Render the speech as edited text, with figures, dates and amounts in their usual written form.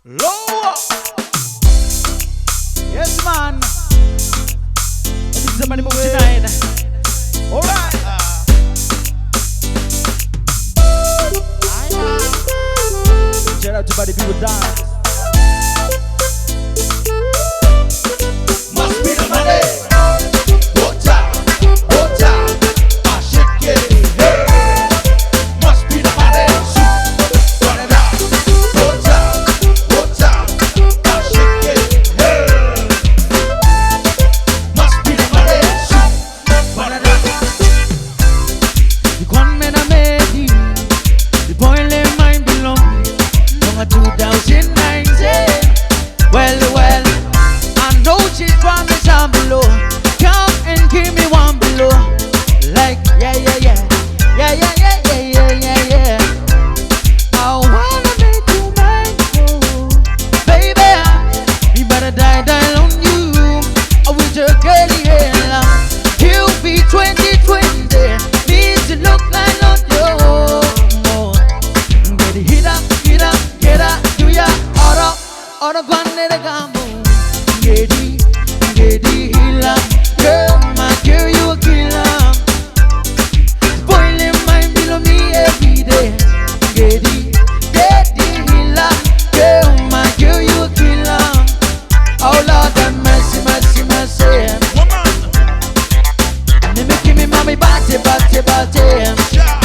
Low. Yes, man. This is somebody move tonight. Alright. Shout out to Buddy People Dance. Must be the money. Water, I shake it. Hey. Must be the money. Run it out. Water, I shake it. Hey. Must be the money. Run it out. The gunmen are made. The boiling mind belong from a 2019. Well, I know she's from the down below. Come and give me one below. Like, yeah. I wanna make you mine, oh. Baby, we better die on you. I will just Kelihila. He'll be 2020. Need to look like not you. Get up, do ya order guanne de gambo. Kelihila, girl, my girl, you a killer. Boiling mind below me every day. Kelihila, girl, my girl, you a killer. Oh Lord, have mercy. Woman. Give me, mommy, bate. Shout.